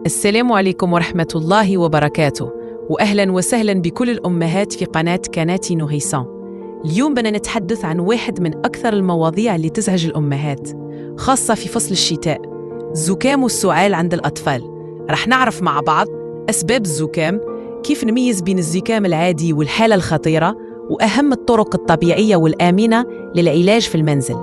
السلام عليكم ورحمة الله وبركاته، وأهلاً وسهلاً بكل الأمهات في قناة كناتي نوريسون. اليوم بدنا نتحدث عن واحد من أكثر المواضيع اللي تزعج الأمهات، خاصة في فصل الشتاء: الزكام والسعال عند الأطفال. رح نعرف مع بعض أسباب الزكام، كيف نميز بين الزكام العادي والحالة الخطيرة، وأهم الطرق الطبيعية والآمنة للعلاج في المنزل.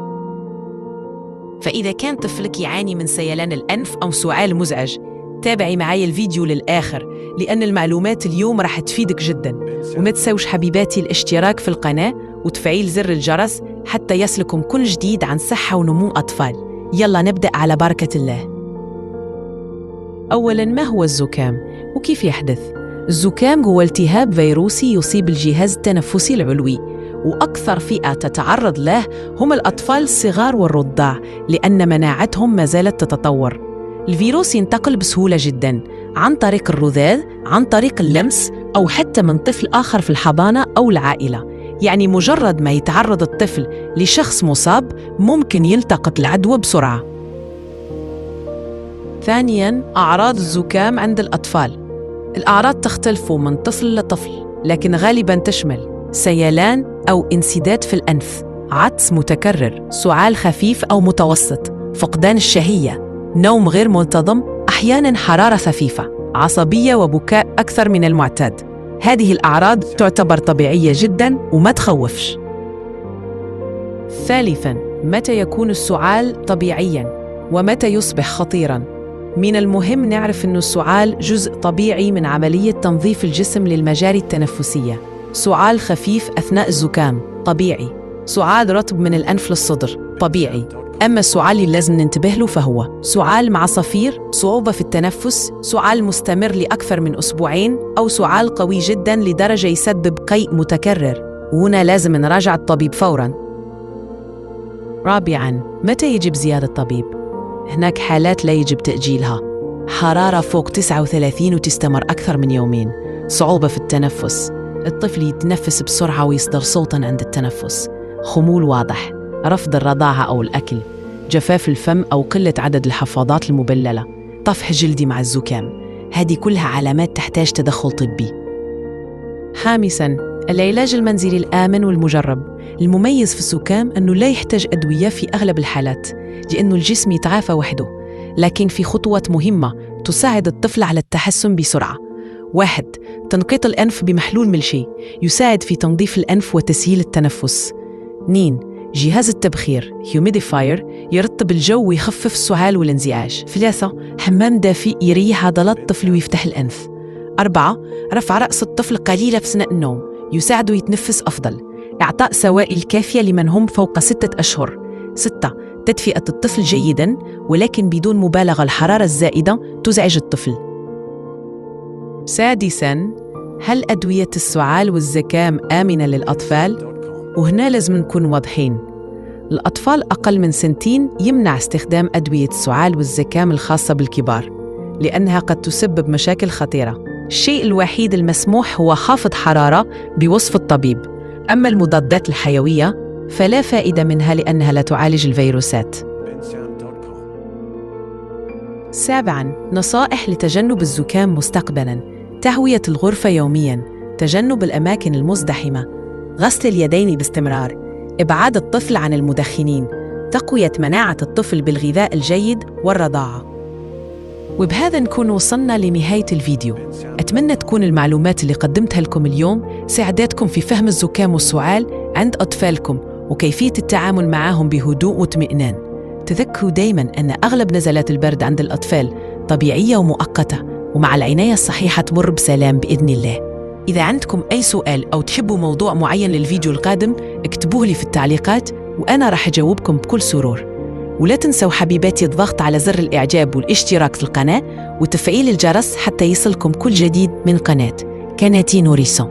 فإذا كان طفلك يعاني من سيلان الأنف أو سعال مزعج، تابعي معي الفيديو للآخر لأن المعلومات اليوم رح تفيدك جداً. وما تسوش حبيباتي الاشتراك في القناة وتفعيل زر الجرس حتى يصلكم كل جديد عن صحة ونمو أطفال. يلا نبدأ على بركة الله. أولاً، ما هو الزكام وكيف يحدث؟ الزكام هو التهاب فيروسي يصيب الجهاز التنفسي العلوي، وأكثر فئة تتعرض له هم الأطفال الصغار والرضع لأن مناعتهم ما زالت تتطور. الفيروس ينتقل بسهولة جداً عن طريق الرذاذ، عن طريق اللمس، أو حتى من طفل آخر في الحضانة أو العائلة. يعني مجرد ما يتعرض الطفل لشخص مصاب ممكن يلتقط العدوى بسرعة. ثانياً، أعراض الزكام عند الأطفال. الأعراض تختلف من طفل لطفل، لكن غالباً تشمل سيلان أو انسداد في الأنف، عطس متكرر، سعال خفيف أو متوسط، فقدان الشهية، نوم غير منتظم، أحياناً حرارة خفيفة، عصبية وبكاء أكثر من المعتاد. هذه الأعراض تعتبر طبيعية جداً وما تخوفش. ثالثاً، متى يكون السعال طبيعياً ومتى يصبح خطيراً؟ من المهم نعرف أن السعال جزء طبيعي من عملية تنظيف الجسم للمجاري التنفسية. سعال خفيف أثناء الزكام طبيعي، سعال رطب من الأنف للصدر طبيعي. أما السعال اللي لازم ننتبه له فهو سعال مع صفير، صعوبة في التنفس، سعال مستمر لأكثر من أسبوعين، أو سعال قوي جداً لدرجة يسبب قيء متكرر، وهنا لازم نراجع الطبيب فوراً. رابعاً، متى يجب زيارة الطبيب؟ هناك حالات لا يجب تأجيلها: حرارة فوق 39 وتستمر أكثر من يومين، صعوبة في التنفس، الطفل يتنفس بسرعة ويصدر صوتاً عند التنفس، خمول واضح، رفض الرضاعة أو الأكل، جفاف الفم أو قلة عدد الحفاضات المبللة، طفح جلدي مع الزكام. هذه كلها علامات تحتاج تدخل طبي. خامساً، العلاج المنزلي الآمن والمجرب. المميز في الزكام أنه لا يحتاج أدوية في أغلب الحالات لأنه الجسم يتعافى وحده، لكن في خطوات مهمة تساعد الطفل على التحسن بسرعة. 1. تنقيط الأنف بمحلول ملشي يساعد في تنظيف الأنف وتسهيل التنفس. 2. جهاز التبخير humidifier يرطب الجو ويخفف السعال والانزعاج. 3. حمام دافئ يريح عضلات الطفل ويفتح الأنف. 4. رفع رأس الطفل قليلا في أثناء النوم يساعده يتنفس أفضل. إعطاء سوائل كافية لمن هم فوق 6 أشهر. 6. تدفئة الطفل جيداً ولكن بدون مبالغة، الحرارة الزائدة تزعج الطفل. سادساً، هل أدوية السعال والزكام آمنة للأطفال؟ وهنا لازم نكون واضحين: الأطفال أقل من 2 سنين يمنع استخدام أدوية السعال والزكام الخاصة بالكبار لأنها قد تسبب مشاكل خطيرة. الشيء الوحيد المسموح هو خفض حرارة بوصف الطبيب، أما المضادات الحيوية فلا فائدة منها لأنها لا تعالج الفيروسات. 7. نصائح لتجنب الزكام مستقبلاً: تهوية الغرفة يومياً، تجنب الأماكن المزدحمة، غسل اليدين باستمرار، إبعاد الطفل عن المدخنين، تقوية مناعة الطفل بالغذاء الجيد والرضاعة. وبهذا نكون وصلنا لنهاية الفيديو. أتمنى تكون المعلومات اللي قدمتها لكم اليوم ساعدتكم في فهم الزكام والسعال عند أطفالكم وكيفية التعامل معهم بهدوء واطمئنان. تذكروا دايماً أن أغلب نزلات البرد عند الأطفال طبيعية ومؤقتة، ومع العناية الصحيحة تمر بسلام بإذن الله. إذا عندكم أي سؤال أو تحبوا موضوع معين للفيديو القادم اكتبوه لي في التعليقات وأنا راح أجاوبكم بكل سرور. ولا تنسوا حبيباتي الضغط على زر الإعجاب والاشتراك في القناة وتفعيل الجرس حتى يصلكم كل جديد من قناة كناتي نوريسون.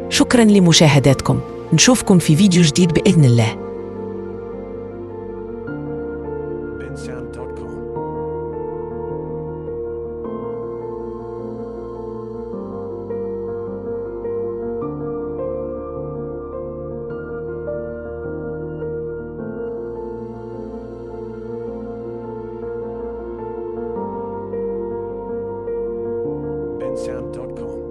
شكراً لمشاهداتكم، نشوفكم في فيديو جديد بإذن الله. sound